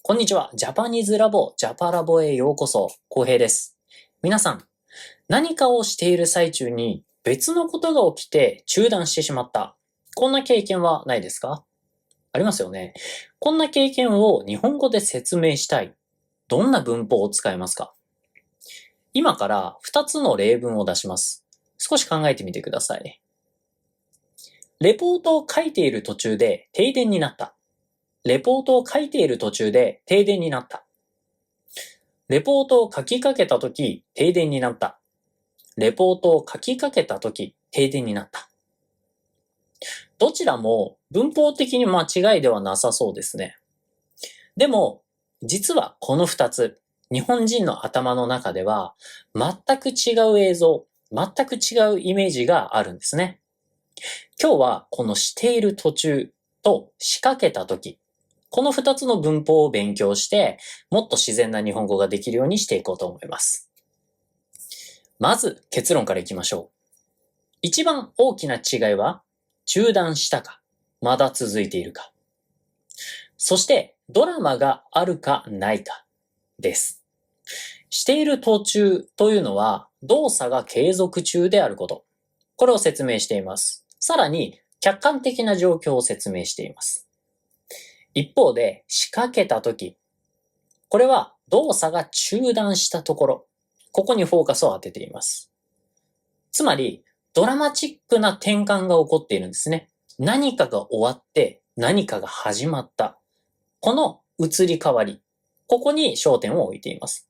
こんにちは。ジャパニーズラボ、ジャパラボへようこそ。浩平です。皆さん、何かをしている最中に別のことが起きて中断してしまった。こんな経験はないですか？ありますよね。こんな経験を日本語で説明したい。どんな文法を使いますか？今から2つの例文を出します。少し考えてみてください。レポートを書いている途中で停電になった。レポートを書いている途中で停電になった。レポートを書きかけたとき、停電になった。レポートを書きかけたとき、停電になった。どちらも文法的に間違いではなさそうですね。でも、実はこの2つ、日本人の頭の中では全く違う映像、全く違うイメージがあるんですね。今日はこのしている途中と仕掛けたとき、この2つの文法を勉強して、もっと自然な日本語ができるようにしていこうと思います。まず結論からいきましょう。一番大きな違いは、中断したか、まだ続いているか。そしてドラマがあるかないかです。している途中というのは動作が継続中であること。これを説明しています。さらに客観的な状況を説明しています。一方で仕掛けたとき、これは動作が中断したところ、ここにフォーカスを当てています。つまりドラマチックな転換が起こっているんですね。何かが終わって何かが始まった。この移り変わり。ここに焦点を置いています。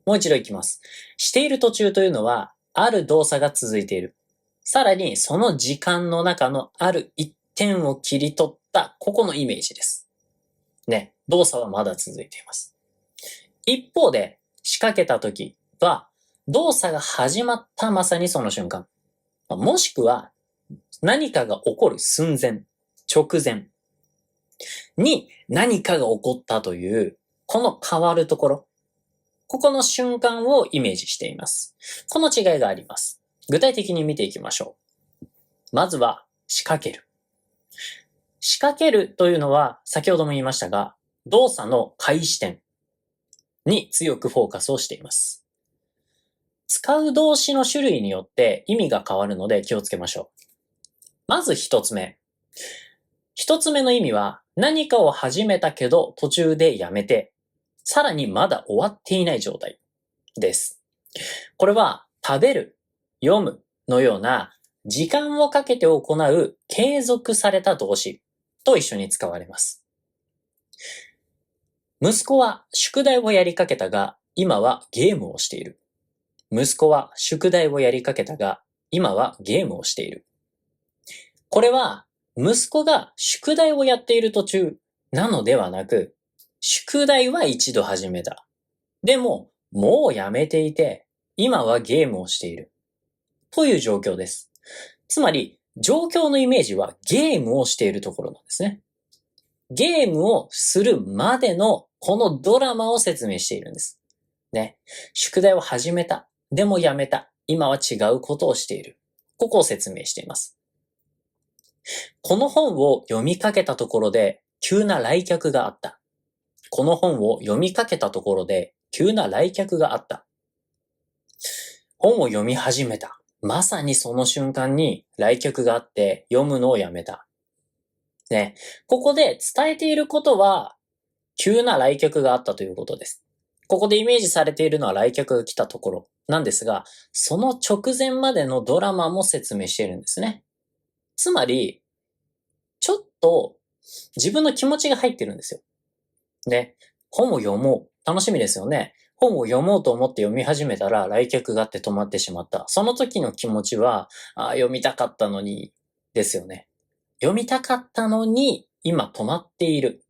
もう一度いきます。している途中というのは、ある動作が続いている。さらに、その時間の中のある一点を切り取った、ここのイメージです。ね。動作はまだ続いています。一方で、仕掛けた時は、動作が始まったまさにその瞬間。もしくは、何かが起こる寸前、直前に何かが起こったという、この変わるところ。ここの瞬間をイメージしています。この違いがあります。具体的に見ていきましょう。まずは、仕掛ける。仕掛けるというのは、先ほども言いましたが、動作の開始点に強くフォーカスをしています。使う動詞の種類によって意味が変わるので気をつけましょう。まず一つ目。一つ目の意味は、何かを始めたけど途中でやめて、さらにまだ終わっていない状態です。これは食べる、読むのような時間をかけて行う継続された動詞と一緒に使われます。息子は宿題をやりかけたが、今はゲームをしている。息子は宿題をやりかけたが、今はゲームをしている。これは息子が宿題をやっている途中なのではなく、宿題は一度始めた。でも、もうやめていて、今はゲームをしている。という状況です。つまり、状況のイメージはゲームをしているところなんですね。ゲームをするまでのこのドラマを説明しているんです。ね。宿題を始めた。でもやめた。今は違うことをしている。ここを説明しています。この本を読みかけたところで急な来客があった。この本を読みかけたところで急な来客があった。本を読み始めた。まさにその瞬間に来客があって読むのをやめた。ね。ここで伝えていることは急な来客があったということです。ここでイメージされているのは来客が来たところなんですが、その直前までのドラマも説明しているんですね。つまり、ちょっと自分の気持ちが入ってるんですよ。ね。本を読もう。楽しみですよね。本を読もうと思って読み始めたら来客があって止まってしまった。その時の気持ちは、読みたかったのに、ですよね。読みたかったのに、今止まっている。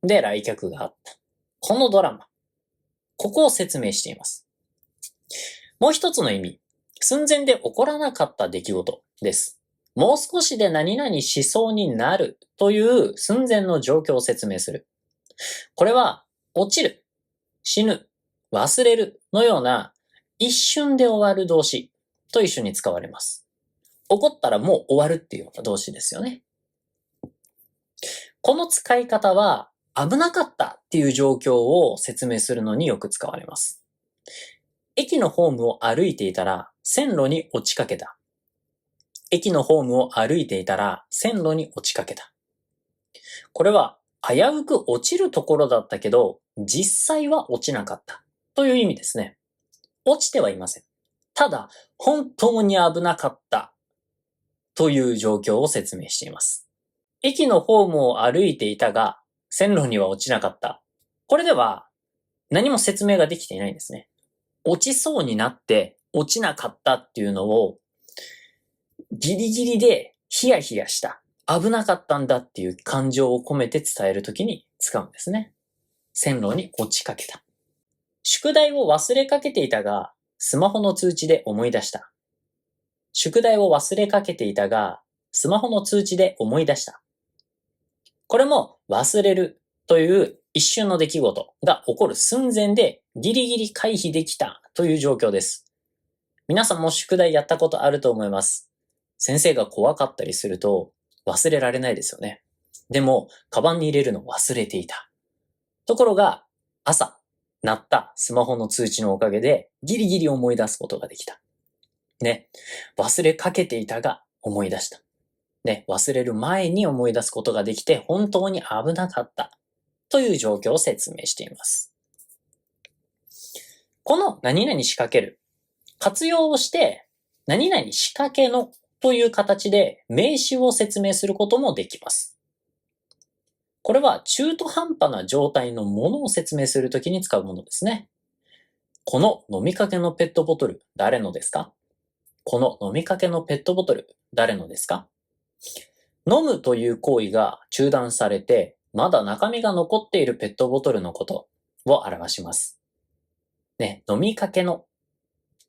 で、来客があった。このドラマ。ここを説明しています。もう一つの意味。寸前で起こらなかった出来事です。もう少しで何々しそうになるという寸前の状況を説明する。これは、落ちる、死ぬ、忘れるのような一瞬で終わる動詞と一緒に使われます。起こったらもう終わるっていうような動詞ですよね。この使い方は危なかったっていう状況を説明するのによく使われます。駅のホームを歩いていたら線路に落ちかけた。駅のホームを歩いていたら線路に落ちかけた。これは危うく落ちるところだったけど、実際は落ちなかったという意味ですね。落ちてはいません。ただ、本当に危なかったという状況を説明しています。駅のホームを歩いていたが、線路には落ちなかった。これでは何も説明ができていないんですね。落ちそうになって落ちなかったっていうのをギリギリでヒヤヒヤした。危なかったんだっていう感情を込めて伝えるときに使うんですね。線路に落ちかけた。宿題を忘れかけていたが、スマホの通知で思い出した。宿題を忘れかけていたが、スマホの通知で思い出した。これも忘れるという一瞬の出来事が起こる寸前でギリギリ回避できたという状況です。皆さんも宿題やったことあると思います。先生が怖かったりすると忘れられないですよね。でも、カバンに入れるのを忘れていた。ところが、朝、鳴ったスマホの通知のおかげでギリギリ思い出すことができた。ね。忘れかけていたが思い出した。ね。忘れる前に思い出すことができて本当に危なかったという状況を説明しています。この何々仕掛ける。活用をして何々仕掛けのという形で名詞を説明することもできます。これは中途半端な状態のものを説明するときに使うものですね。この飲みかけのペットボトル、誰のですか？この飲みかけのペットボトル、誰のですか？飲むという行為が中断されて、まだ中身が残っているペットボトルのことを表します。ね、飲みかけの、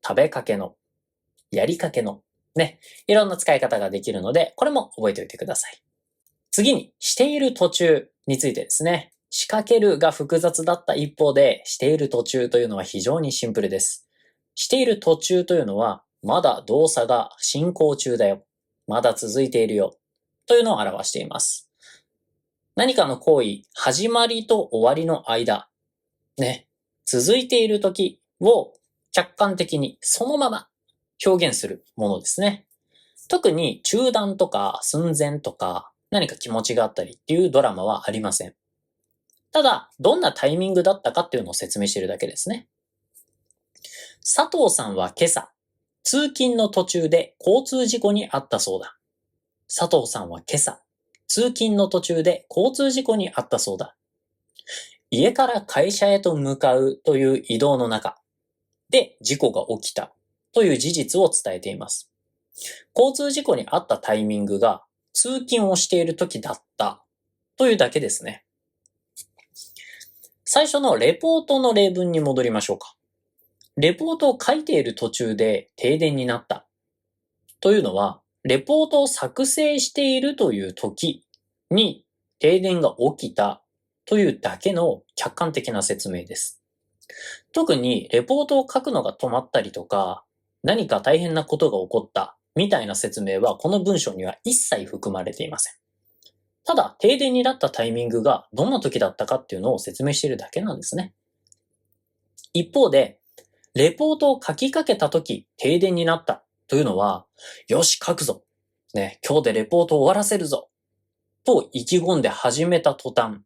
食べかけの、やりかけの、ね、いろんな使い方ができるので、これも覚えておいてください。次に、している途中についてですね。仕掛けるが複雑だった一方で、している途中というのは非常にシンプルです。している途中というのは、まだ動作が進行中だよ。まだ続いているよ。というのを表しています。何かの行為、始まりと終わりの間、ね、続いている時を客観的にそのまま表現するものですね。特に中断とか寸前とか何か気持ちがあったりっていうドラマはありません。ただ、どんなタイミングだったかっていうのを説明しているだけですね。佐藤さんは今朝、通勤の途中で交通事故に遭ったそうだ。佐藤さんは今朝、通勤の途中で交通事故に遭ったそうだ。家から会社へと向かうという移動の中で事故が起きたという事実を伝えています。交通事故に遭ったタイミングが通勤をしている時だったというだけですね。最初のレポートの例文に戻りましょうか。レポートを書いている途中で停電になったというのは、レポートを作成しているという時に停電が起きたというだけの客観的な説明です。特にレポートを書くのが止まったりとか、何か大変なことが起こったみたいな説明はこの文章には一切含まれていません。ただ、停電になったタイミングがどんな時だったかっていうのを説明しているだけなんですね。一方で、レポートを書きかけた時、停電になったというのは、よし、書くぞ。ね、今日でレポートを終わらせるぞ。と意気込んで始めた途端、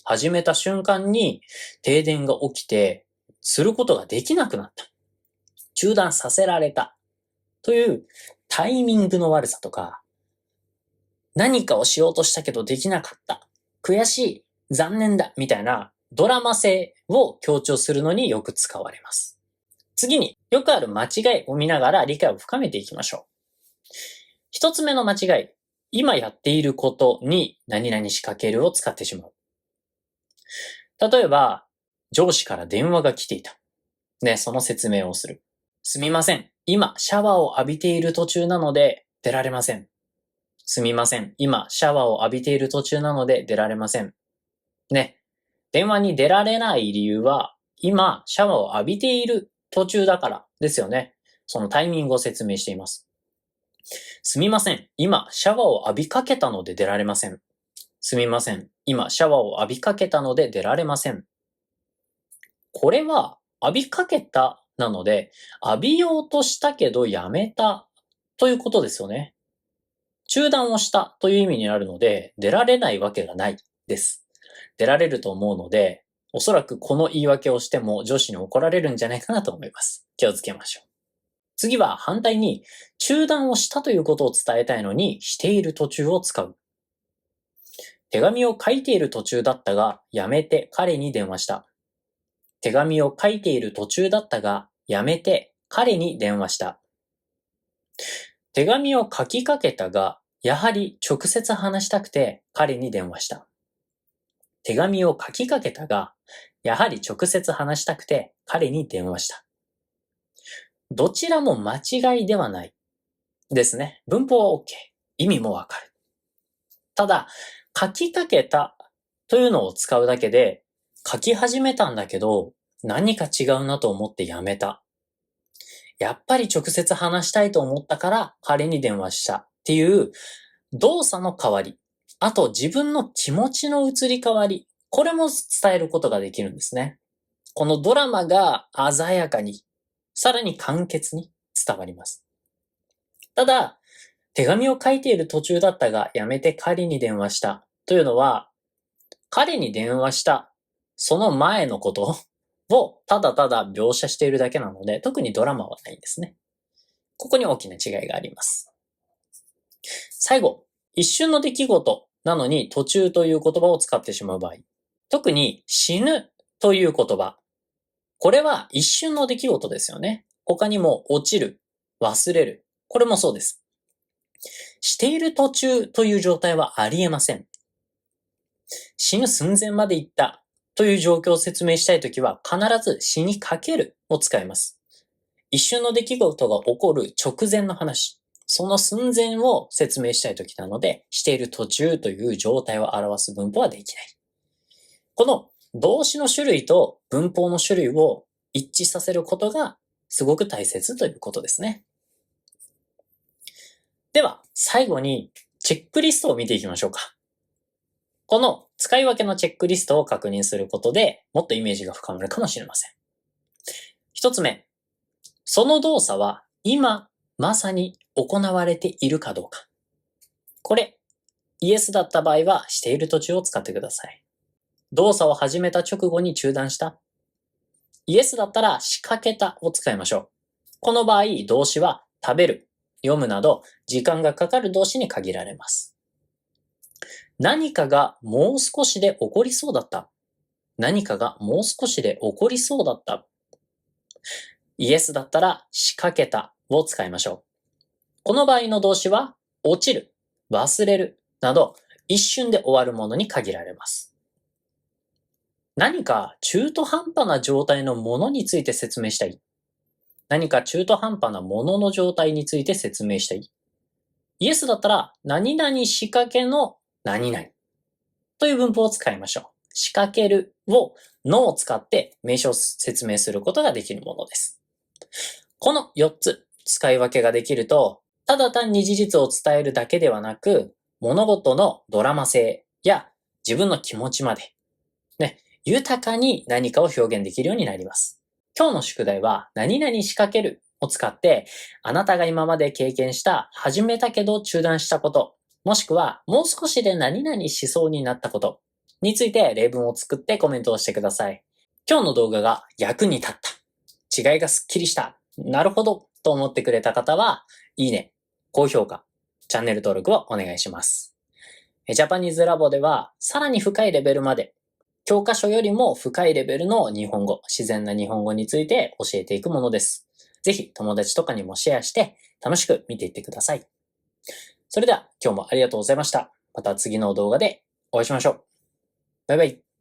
始めた瞬間に停電が起きて、することができなくなった。中断させられた。というタイミングの悪さとか、何かをしようとしたけどできなかった。悔しい。残念だ。みたいなドラマ性を強調するのによく使われます。次によくある間違いを見ながら理解を深めていきましょう。一つ目の間違い。今やっていることに何々仕掛けるを使ってしまう。例えば、上司から電話が来ていた。ね、その説明をする。すみません。今、シャワーを浴びている途中なので出られません。すみません。今、シャワーを浴びている途中なので出られません。ね。電話に出られない理由は、今、シャワーを浴びている途中だからですよね。そのタイミングを説明しています。すみません。今、シャワーを浴びかけたので出られません。すみません。今シャワーを浴びかけたので出られません。これは浴びかけたなので、浴びようとしたけどやめたということですよね。中断をしたという意味になるので、出られないわけがないです。出られると思うので、おそらくこの言い訳をしても上司に怒られるんじゃないかなと思います。気をつけましょう。次は反対に、中断をしたということを伝えたいのに、している途中を使う。手紙を書いている途中だったが、やめて彼に電話した。手紙を書いている途中だったが、やめて彼に電話した。手紙を書きかけたが、やはり直接話したくて彼に電話した。手紙を書きかけたが、やはり直接話したくて彼に電話した。どちらも間違いではないですね。文法は OK。意味もわかる。ただ、書きかけたというのを使うだけで、書き始めたんだけど、何か違うなと思ってやめた。やっぱり直接話したいと思ったから彼に電話したっていう動作の代わり、あと自分の気持ちの移り変わり、これも伝えることができるんですね。このドラマが鮮やかに、さらに簡潔に伝わります。ただ、手紙を書いている途中だったが、やめて彼に電話したというのは、彼に電話したその前のことをただただ描写しているだけなので、特にドラマはないんですね。ここに大きな違いがあります。最後、一瞬の出来事なのに途中という言葉を使ってしまう場合。特に死ぬという言葉。これは一瞬の出来事ですよね。他にも落ちる、忘れる。これもそうです。している途中という状態はありえません。死ぬ寸前まで行ったという状況を説明したいときは必ず死にかけるを使います。一瞬の出来事が起こる直前の話、その寸前を説明したいときなので、している途中という状態を表す文法はできない。この動詞の種類と文法の種類を一致させることがすごく大切ということですね。では、最後にチェックリストを見ていきましょうか。この使い分けのチェックリストを確認することでもっとイメージが深まるかもしれません。一つ目、その動作は今まさに行われているかどうか。これ、イエスだった場合はしている途中を使ってください。動作を始めた直後に中断した。イエスだったら仕掛けたを使いましょう。この場合、動詞は食べる、読むなど時間がかかる動詞に限られます。何かがもう少しで起こりそうだった。何かがもう少しで起こりそうだった。イエスだったら仕掛けたを使いましょう。この場合の動詞は落ちる、忘れるなど一瞬で終わるものに限られます。何か中途半端な状態のものについて説明したい。何か中途半端なものの状態について説明したい。イエスだったら何々仕掛けの何々という文法を使いましょう。仕掛けるをのを使って名詞を説明することができるものです。この4つ使い分けができると、ただ単に事実を伝えるだけではなく、物事のドラマ性や自分の気持ちまで、豊かに何かを表現できるようになります。今日の宿題は何々仕掛けるを使って、あなたが今まで経験した始めたけど中断したこと、もしくはもう少しで何々しそうになったことについて例文を作ってコメントをしてください。今日の動画が役に立った。違いがスッキリした。なるほどと思ってくれた方は、いいね、高評価、チャンネル登録をお願いします。ジャパニーズラボではさらに深いレベルまで教科書よりも深いレベルの日本語、自然な日本語について教えていくものです。ぜひ友達とかにもシェアして楽しく見ていってください。それでは今日もありがとうございました。また次の動画でお会いしましょう。バイバイ。